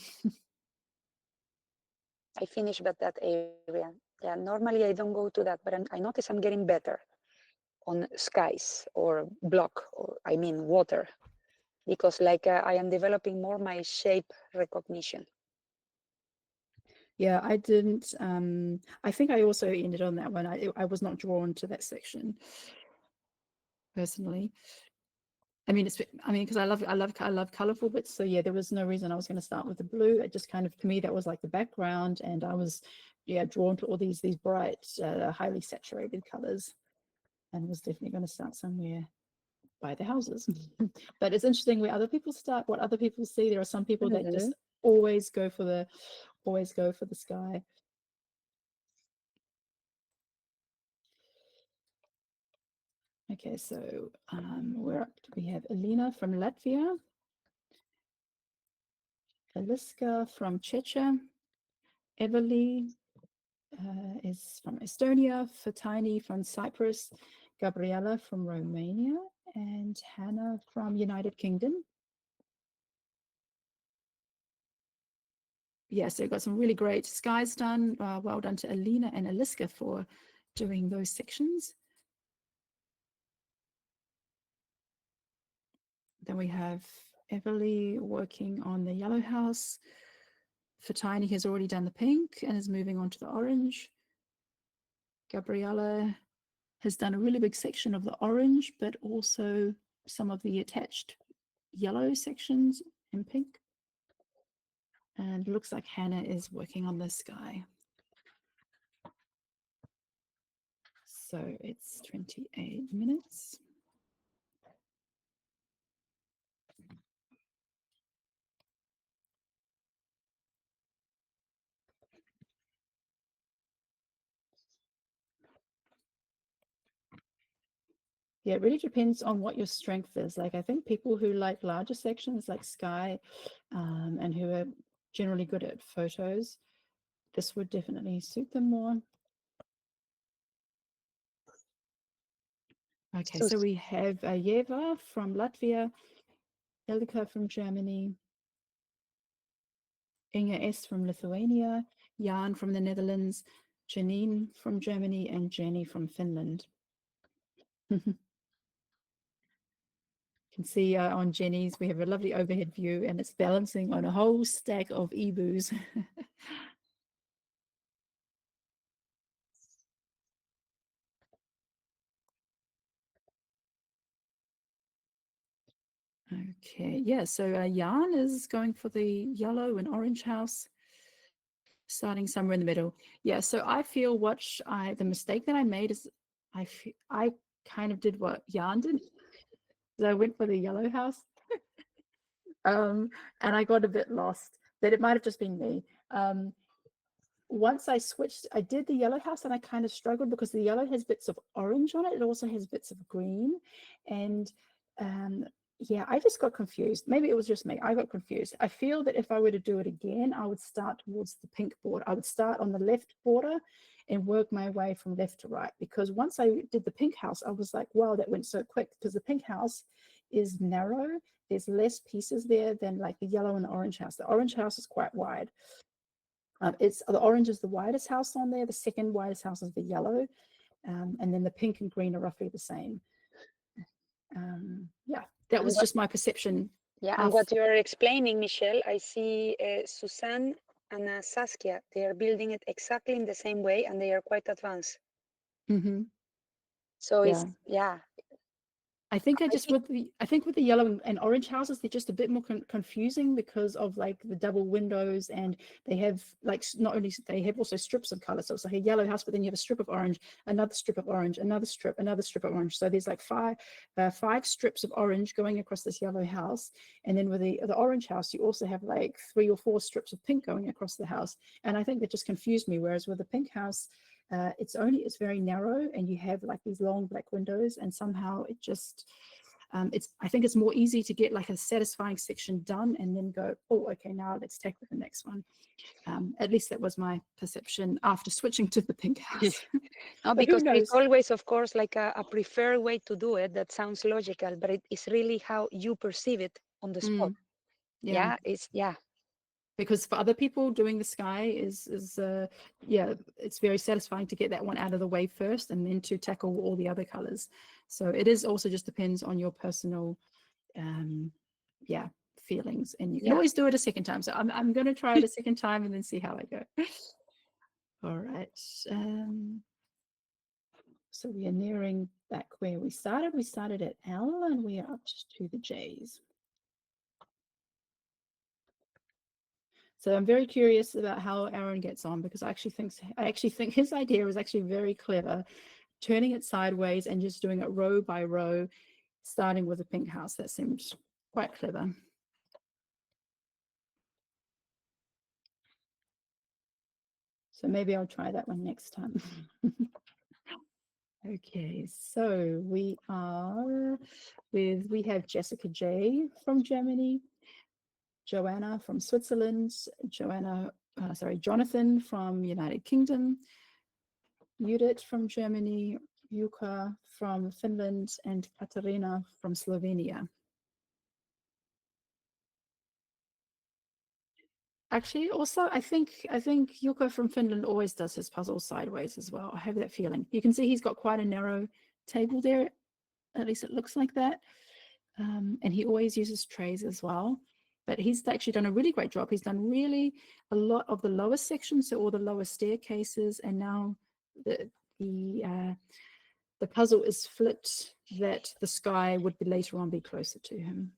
I finished but that area. Yeah, normally I don't go to that, but I notice I'm getting better on skies or block, or I mean water, because like I am developing more my shape recognition. Yeah, I didn't. I think I also ended on that one. I was not drawn to that section personally. Because I love colorful bits. So yeah, there was no reason I was going to start with the blue. It just kind of, to me, that was like the background, and I was drawn to all these bright, highly saturated colors, and was definitely going to start somewhere by the houses. But it's interesting where other people start, what other people see. There are some people that just always go for the sky. Okay, so we have Alina from Latvia, Aliska from Czechia, Everly is from Estonia, Fatini from Cyprus, Gabriella from Romania, and Hannah from United Kingdom. Yeah, so got some really great skies done. Well done to Alina and Aliska for doing those sections. Then we have Everly working on the yellow house. Fatini has already done the pink and is moving on to the orange. Gabriella has done a really big section of the orange, but also some of the attached yellow sections in pink. And looks like Hannah is working on the sky. So it's 28 minutes. Yeah, it really depends on what your strength is. Like, I think people who like larger sections like sky and who are generally good at photos, this would definitely suit them more. Okay, so we have Yeva from Latvia, Elika from Germany, Inga S from Lithuania, Jan from the Netherlands, Janine from Germany, and Jenny from Finland. You can see on Jenny's, we have a lovely overhead view, and it's balancing on a whole stack of ebus. Okay, yeah, so Jan is going for the yellow and orange house, starting somewhere in the middle. Yeah, so I feel the mistake that I made is I kind of did what Jan did. So I went for the yellow house. And I got a bit lost. That it might have just been me. Once I switched, I did the yellow house, and I kind of struggled because the yellow has bits of orange on it. It also has bits of green, and yeah, I just got confused. Maybe it was just me. I got confused. I feel that if I were to do it again, I would start towards the pink border. I would start on the left border and work my way from left to right, because once I did the pink house, I was like, wow, that went so quick, because the pink house is narrow. There's less pieces there than like the yellow and the orange house. The orange house is quite wide. The orange is the widest house on there. The second widest house is the yellow, and then the pink and green are roughly the same. Yeah, that was just my perception. Yeah, and what you're explaining, Michelle, I see Suzanne and Saskia, they are building it exactly in the same way, and they are quite advanced. Mm-hmm. So it's Yeah. yeah, I think I think I think with the yellow and orange houses, they're just a bit more confusing because of like the double windows, and they have like not only they have also strips of color. So it's like a yellow house, but then you have a strip of orange, another strip of orange, another strip of orange. So there's like five strips of orange going across this yellow house, and then with the orange house, you also have like 3 or 4 strips of pink going across the house. And I think that just confused me. Whereas with the pink house, it's very narrow, and you have like these long black windows, and somehow it just I think it's more easy to get like a satisfying section done and then go, oh, okay, now let's tackle the next one. At least that was my perception after switching to the pink house. no, But who because there is knows? always, of course, like a preferred way to do it that sounds logical, but it is really how you perceive it on the spot. Yeah, Yeah, it's yeah, because for other people, doing the sky is yeah, it's very satisfying to get that one out of the way first and then to tackle all the other colors. So it is also just depends on your personal yeah, feelings, and you can yeah. always do it a second time. So I'm going to try it a second time and then see how I go. All right. So we are nearing back where we started. We started at L and we are up to the J's. So I'm very curious about how Aaron gets on, because I actually think his idea is actually very clever, turning it sideways and just doing it row by row, starting with a pink house. That seems quite clever. So maybe I'll try that one next time. Okay, so we have Jessica J from Germany, Joanna from Switzerland, Jonathan from United Kingdom, Judith from Germany, Yuka from Finland, and Katarina from Slovenia. Actually, also, I think Yuka from Finland always does his puzzles sideways as well. I have that feeling. You can see he's got quite a narrow table there. At least it looks like that. And he always uses trays as well. But he's actually done a really great job. He's done really a lot of the lower sections, so all the lower staircases, and now the puzzle is flipped that the sky would be later on be closer to him.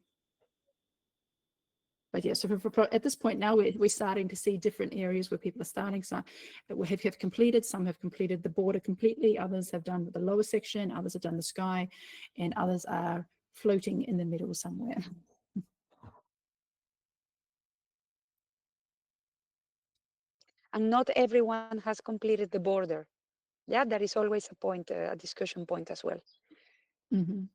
But yeah, so at this point now we're starting to see different areas where people are starting. So we have completed, some have completed the border completely, others have done the lower section, others have done the sky, and others are floating in the middle somewhere. And not everyone has completed the border. Yeah, that is always a point, a discussion point as well. Mm-hmm.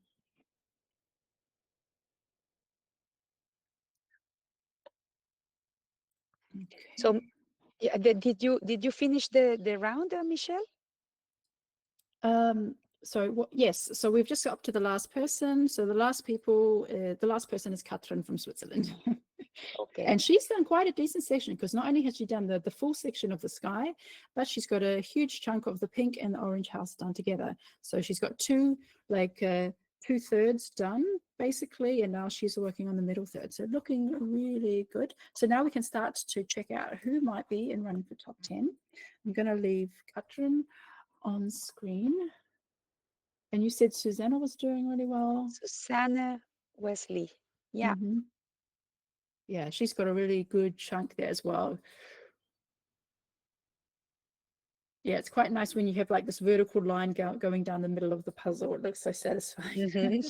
Okay. So yeah, did you finish the round, Michelle? So yes, so we've just got up to the last person. So the last person is Katrin from Switzerland. Okay. And she's done quite a decent section, because not only has she done the full section of the sky, but she's got a huge chunk of the pink and the orange house done together. So she's got 2/3 done basically, and now she's working on the middle third. So looking really good. So now we can start to check out who might be in running for top 10. I'm going to leave Katrin on screen. And you said Susanna was doing really well. Susanna Wesley. Yeah. Mm-hmm. Yeah, she's got a really good chunk there as well. Yeah, it's quite nice when you have like this vertical line going down the middle of the puzzle. It looks so satisfying. Mm-hmm.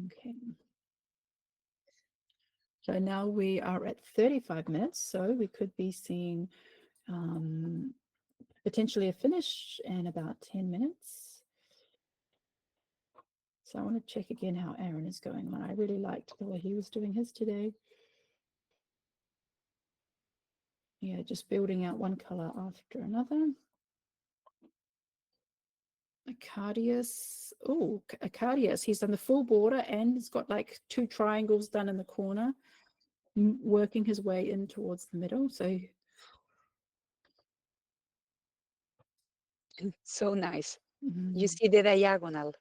Okay. So now we are at 35 minutes, so we could be seeing potentially a finish in about 10 minutes. So I want to check again how Aaron is going on. I really liked the way he was doing his today. Yeah, just building out one color after another. Acadius, he's done the full border and he's got like 2 triangles done in the corner, working his way in towards the middle. So So nice. You see the diagonal.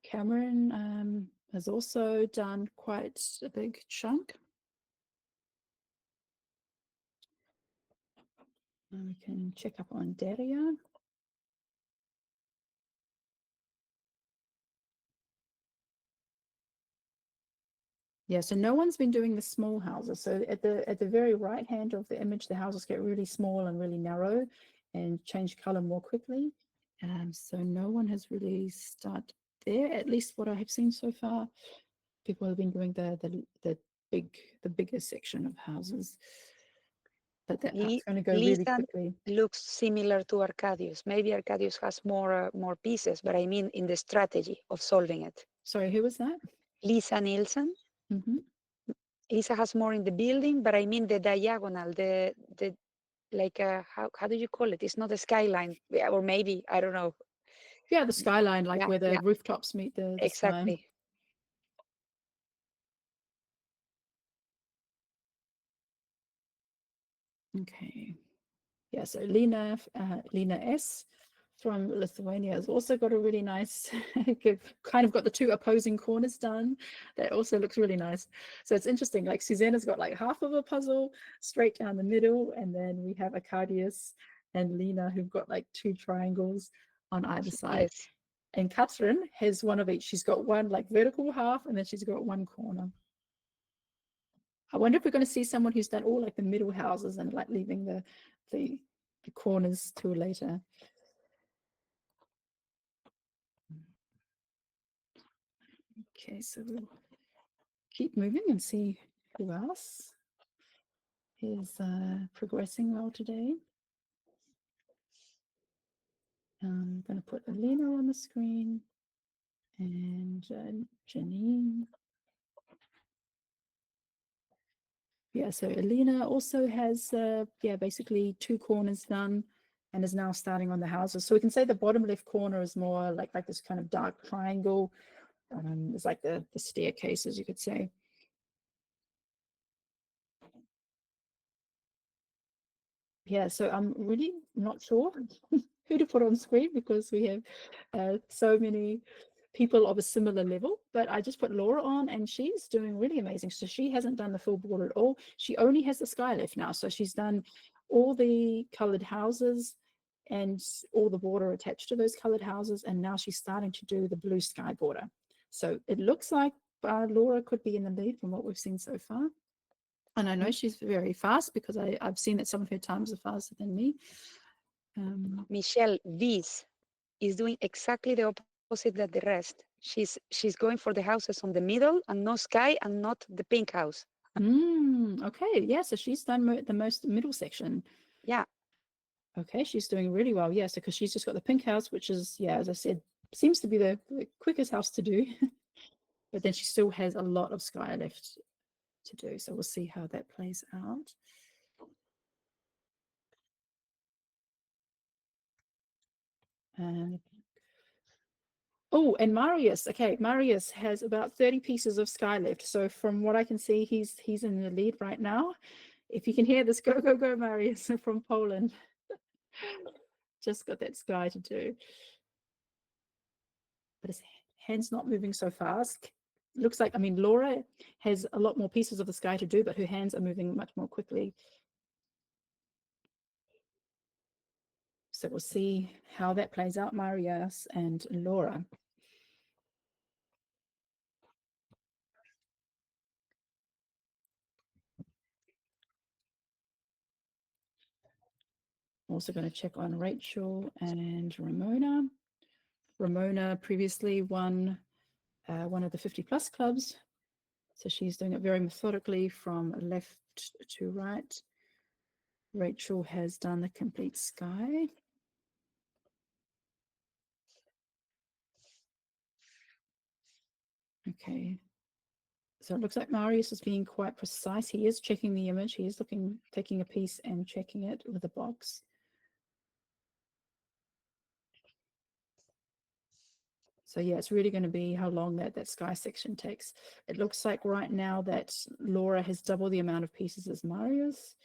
Cameron, has also done quite a big chunk. And we can check up on Daria. Yeah, so no one's been doing the small houses. So at the very right hand of the image, the houses get really small and really narrow and change color more quickly. So no one has really started there, at least what I have seen so far. People have been doing the bigger section of houses. But that part's going to go really Lisa quickly. looks similar to Arcadius. Maybe Arcadius has more pieces, but I mean in the strategy of solving it. Sorry, who was that? Lisa Nielsen. Mm-hmm. Lisa has more in the building, but I mean the diagonal, the like how do you call it? It's not a skyline, or maybe I don't know. Yeah, the skyline, like where the rooftops meet the exactly. sky. Okay. Yeah, so Lena S from Lithuania has also got a really nice, kind of got the two opposing corners done. That also looks really nice. So it's interesting, like Susanna's got like half of a puzzle straight down the middle, and then we have Arcadius and Lena who've got like two triangles on either side. Yes. And Katrin has one of each. She's got one like vertical half, and then she's got one corner. I wonder if we're going to see someone who's done all like the middle houses and like leaving the corners till later. Okay, so we'll keep moving and see who else is progressing well today. I'm going to put Alina on the screen and Janine. Yeah, so Alina also has basically two corners done and is now starting on the houses. So we can say the bottom left corner is more like this kind of dark triangle. It's like the staircase, as you could say. Yeah, so I'm really not sure who to put on screen because we have so many people of a similar level, but I just put Laura on and she's doing really amazing. So she hasn't done the full border at all. She only has the sky left now. So she's done all the colored houses and all the border attached to those colored houses. And now she's starting to do the blue sky border. So it looks like Laura could be in the lead from what we've seen so far. And I know she's very fast because I've seen that some of her times are faster than me. Michelle Vies is doing exactly the opposite that the rest. She's going for the houses on the middle and no sky and not the pink house. Okay, yeah, so she's done the most middle section. Yeah. Okay, she's doing really well. Yes, because she's just got the pink house, which is, yeah, as I said, seems to be the quickest house to do. But then she still has a lot of sky left to do. So we'll see how that plays out. Oh, and Marius. Okay, Marius has about 30 pieces of sky left. So from what I can see, he's in the lead right now. If you can hear this, go, go, go, Marius from Poland. Just got that sky to do. But his hand's not moving so fast. Looks like, I mean, Laura has a lot more pieces of the sky to do, but her hands are moving much more quickly. So we'll see how that plays out, Marius and Laura. Also going to check on Rachel and Ramona. Ramona previously won one of the 50 plus clubs. So she's doing it very methodically from left to right. Rachel has done the complete sky. Okay. So it looks like Marius is being quite precise. He is checking the image. He is taking a piece and checking it with a box. So yeah, it's really going to be how long that sky section takes. It looks like right now that Laura has double the amount of pieces as Marius.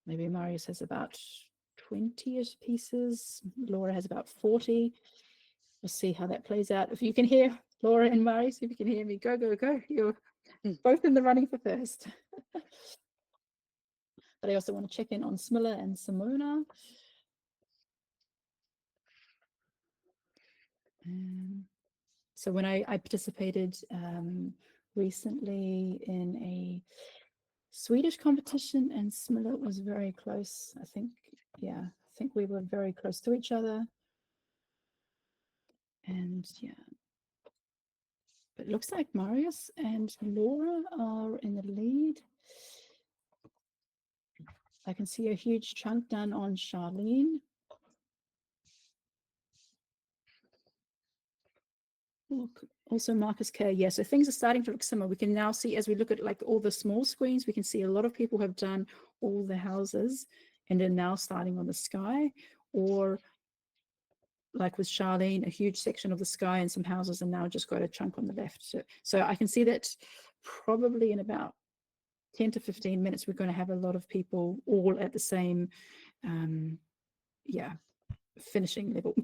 Maybe Marius has about 20-ish pieces. Laura has about 40. We'll see how that plays out. If you can hear Laura and Mari, see if you can hear me. Go, go, go. You're Mm. both in the running for first. But I also want to check in on Smilla and Simona. So when I participated recently in a Swedish competition, and Smilla was very close. I think, yeah, I think we were very close to each other. And yeah, but it looks like Marius and Laura are in the lead. I can see a huge chunk done on Charlene. Look, also Marcus K. Yeah, so things are starting to look similar. We can now see, as we look at like all the small screens, we can see a lot of people have done all the houses and are now starting on the sky, or like with Charlene, a huge section of the sky and some houses, and now just got a chunk on the left. So I can see that probably in about 10 to 15 minutes, we're going to have a lot of people all at the same, yeah, finishing level.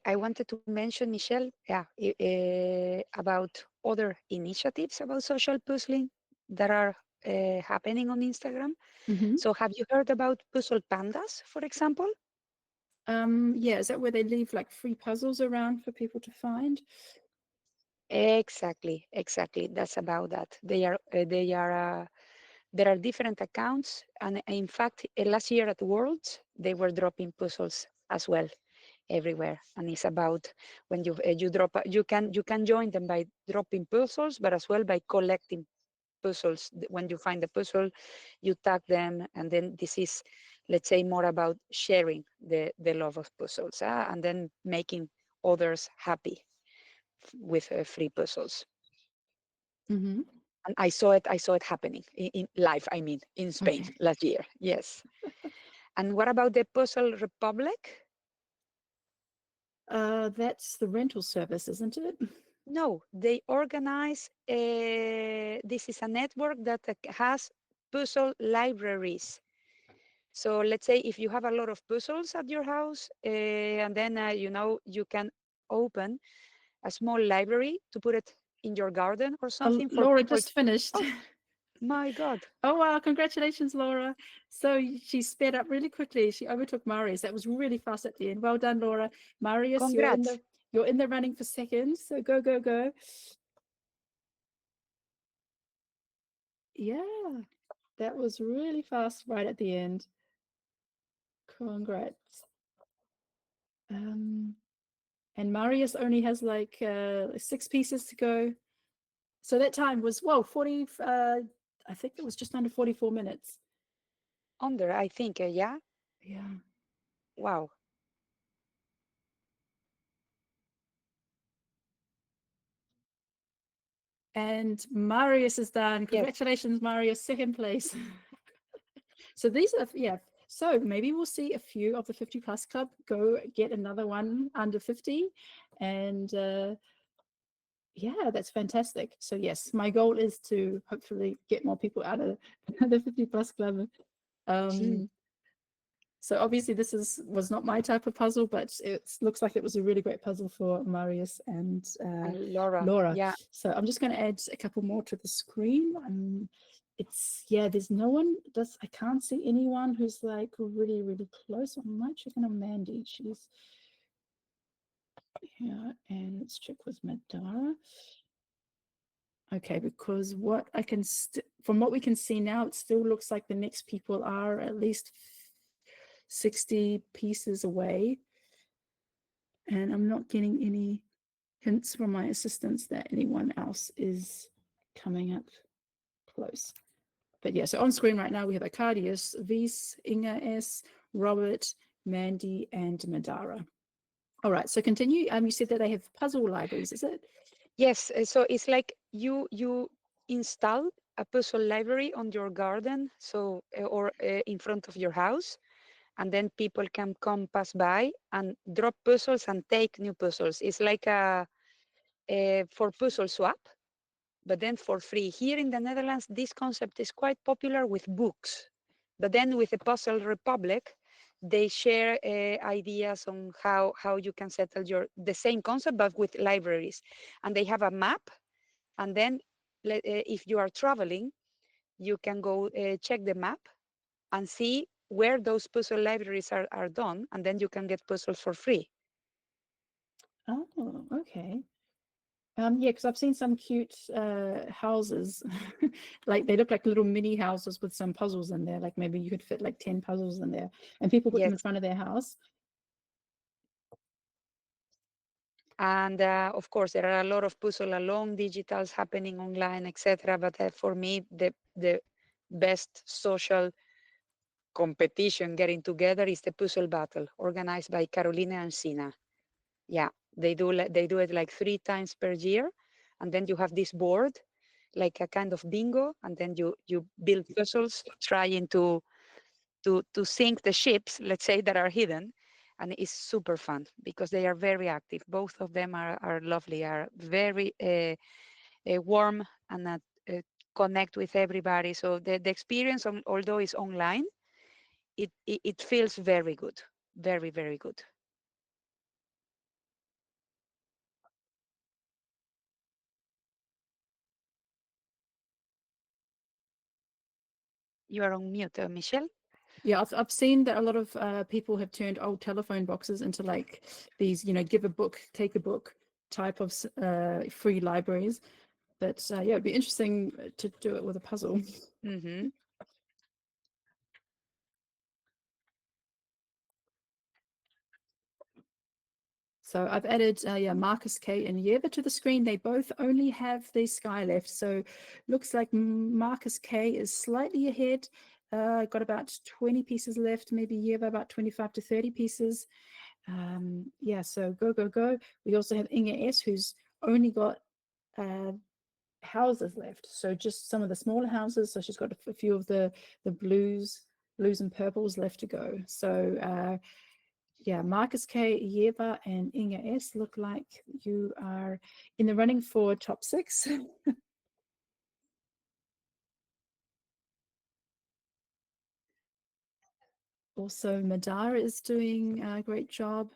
I wanted to mention, Michelle, yeah, about other initiatives about social puzzling that are happening on Instagram. Mm-hmm. So have you heard about Puzzle Pandas, for example? Yeah, is that where they leave like free puzzles around for people to find? Exactly, exactly. That's about that. There are different accounts, and in fact, last year at Worlds, they were dropping puzzles as well everywhere. And it's about when you drop, you can join them by dropping puzzles, but as well by collecting puzzles. When you find the puzzle, you tag them, and then this is, let's say, more about sharing the love of puzzles, and then making others happy with free puzzles. Mm-hmm. And I saw it happening in live, I mean, in Spain Okay. last year. Yes. And what about the Puzzle Republic? That's the rental service, isn't it? No, they organize, this is a network that has puzzle libraries. So let's say if you have a lot of puzzles at your house, and then, you can open a small library to put it in your garden or something for Laura people. just finished. Oh, my God. Oh, wow. Congratulations, Laura. So she sped up really quickly. She overtook Marius. That was really fast at the end. Well done, Laura. Marius, Congrats. you're in the running for second. So go, go, go. Yeah, that was really fast right at the end. Congrats. And Marius only has like 6 pieces to go. So that time was, well, 40, I think it was just under 44 minutes. Under, I think, yeah. Yeah. Wow. And Marius is done. Yes. Congratulations, Marius, second place. So these are, yeah. So maybe we'll see a few of the 50 plus club go get another one under 50. And yeah, that's fantastic. So yes, my goal is to hopefully get more people out of the 50 plus club. So obviously this was not my type of puzzle, but it looks like it was a really great puzzle for Marius and And Laura, Laura. yeah. So I'm just going to add a couple more to the screen. It's, yeah, there's no one, I can't see anyone who's like really, really close. I might check in on Mandy. She's here, and let's check with Madara. Okay, because what I can, from what we can see now, it still looks like the next people are at least 60 pieces away. And I'm not getting any hints from my assistants that anyone else is coming up close. But yeah, so on screen right now, we have Arcadius, Vise, Inga S, Robert, Mandy, and Madara. All right, so continue. You said that they have puzzle libraries, is it? Yes, so it's like you install a puzzle library on your garden, so or in front of your house, and then people can come pass by and drop puzzles and take new puzzles. It's like a for puzzle swap, but then for free. Here in the Netherlands, this concept is quite popular with books. But then with the Puzzle Republic, they share ideas on how you can settle the same concept, but with libraries. And they have a map. And then if you are traveling, you can go check the map and see where those puzzle libraries are done. And then you can get puzzles for free. Oh, okay. Yeah, because I've seen some cute houses, like they look like little mini houses with some puzzles in there. Like maybe you could fit like 10 puzzles in there, and people put them in Yes. front of their house. And of course, there are a lot of puzzle along digitals happening online, etc. But for me, the best social competition getting together is the puzzle battle organized by Carolina and Sina. Yeah, they do it like 3 times per year, and then you have this board, like a kind of bingo, and then you build puzzles trying to sink the ships, let's say, that are hidden. And it's super fun because they are very active. Both of them are lovely, are very warm, and connect with everybody. So the experience, although it's online, it feels very good, very, very good. You are on mute, Michelle. Yeah, I've seen that a lot of people have turned old telephone boxes into like these, give a book, take a book type of free libraries. But yeah, it'd be interesting to do it with a puzzle. Mm-hmm. So I've added yeah, Marcus K and Yeva to the screen. They both only have the sky left. So looks like Marcus K is slightly ahead. Got about 20 pieces left, maybe Yeva about 25 to 30 pieces. Yeah, so go, go, go. We also have Inga S, who's only got houses left. So just some of the smaller houses. So she's got a few of the blues and purples left to go. So yeah, Marcus K, Yeva, and Inga S look like you are in the running for top 6. Also, Madara is doing a great job.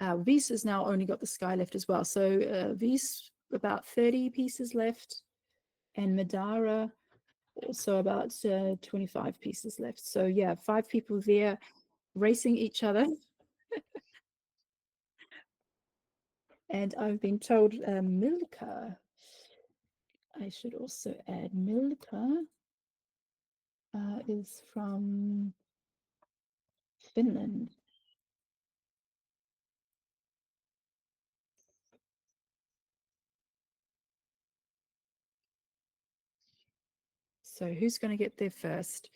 Vise has now only got the sky left as well. So Vise, about 30 pieces left, and Madara also about 25 pieces left. So yeah, 5 people there racing each other. And I've been told Milka. I should also add Milka is from Finland. So who's going to get there first?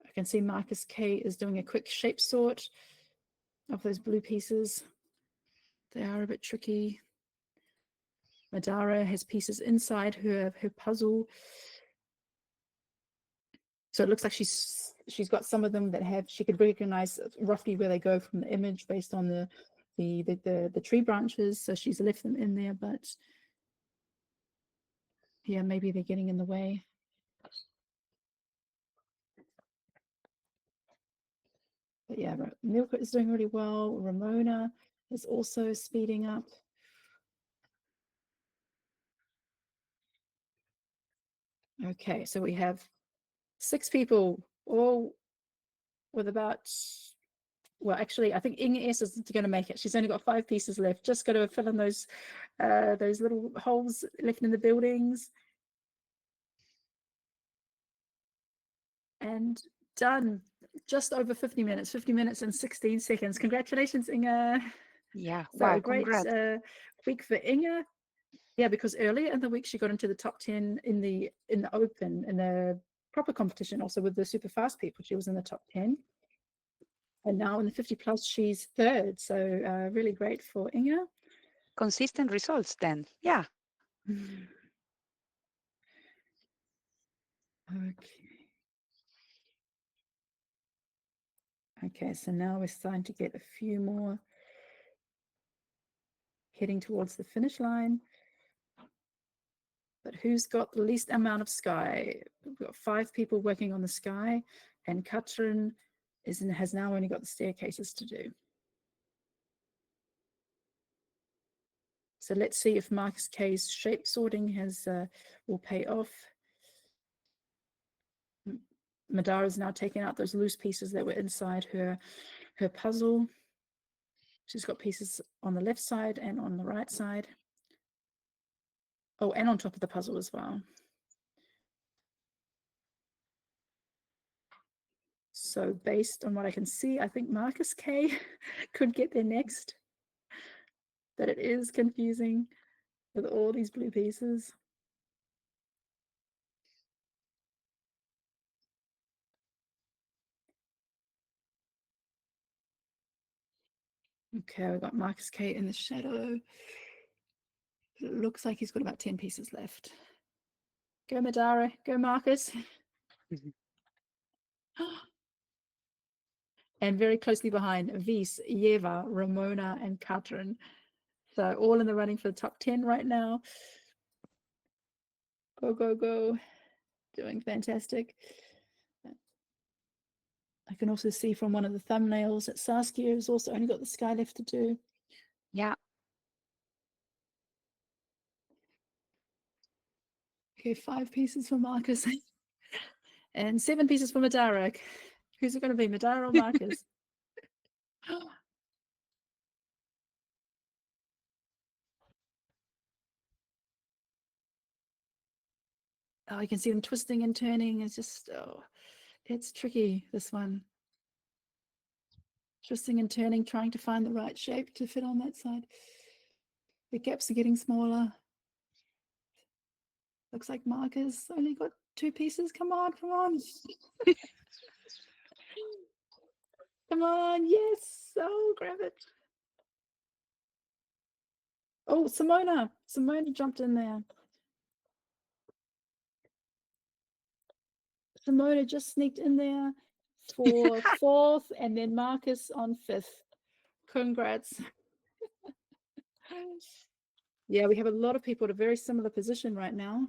I can see Marcus K is doing a quick shape sort of those blue pieces. They are a bit tricky. Madara has pieces inside her puzzle. So it looks like she's got some of them that she could recognize roughly where they go from the image based on the tree branches. So she's left them in there, but yeah, maybe they're getting in the way. But yeah, Milka is doing really well. Ramona is also speeding up. Okay, so we have 6 people, all with about, well, actually, I think Inga S is going to make it. She's only got 5 pieces left. Just got to fill in those little holes left in the buildings. And done. Just over 50 minutes, 50 minutes and 16 seconds. Congratulations, Inga. Yeah, So wow, a great week for Inga. Yeah, because earlier in the week she got into the top 10 in the open, in the proper competition, also with the super fast people. She was in the top 10. And now in the 50 plus, she's 3rd. So really great for Inga. consistent results then. Yeah. Okay. Okay, so now we're starting to get a few more heading towards the finish line. But who's got the least amount of sky? We've got 5 people working on the sky, and Katrin has now only got the staircases to do. So let's see if Marcus K's shape sorting will pay off. Madara's now taking out those loose pieces that were inside her puzzle. She's got pieces on the left side and on the right side. Oh, and on top of the puzzle as well. So based on what I can see, I think Marcus K could get there next. But it is confusing with all these blue pieces. Okay, we've got Marcus K in the shadow. It looks like he's got about 10 pieces left. Go Madara, go Marcus. And very closely behind, Vis, Yeva, Ramona, and Katrin. So all in the running for the top 10 right now. Go, go, go. Doing fantastic. I can also see from one of the thumbnails that Saskia has also only got the sky left to do. Yeah. Okay, 5 pieces for Marcus. And 7 pieces for Madara. Who's it going to be, Madara or Marcus? Oh, you can see them twisting and turning. It's just, oh, it's tricky, this one. Twisting and turning, trying to find the right shape to fit on that side. The gaps are getting smaller. Looks like Marcus only got 2 pieces. Come on, come on. Come on, yes. Oh, grab it. Oh, Simona. Simona jumped in there. Simona just sneaked in there for 4th, and then Marcus on 5th. Congrats. Yeah, we have a lot of people at a very similar position right now.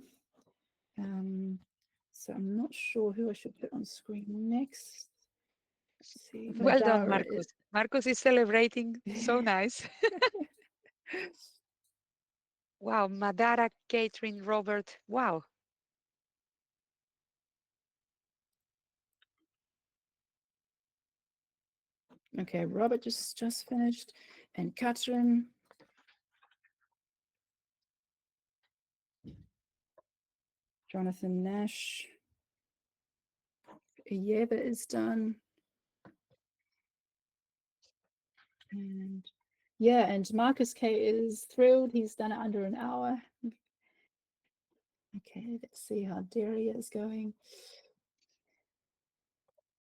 So I'm not sure who I should put on screen next. Let's see. Well done, Madara Marcus. Marcus is celebrating. So nice. Wow, Madara, Catherine, Robert. Wow. Okay, Robert just finished, and Katrin. Jonathan Nash. Yeva is done. And yeah, and Marcus K is thrilled. He's done it under an hour. Okay, let's see how Daria is going.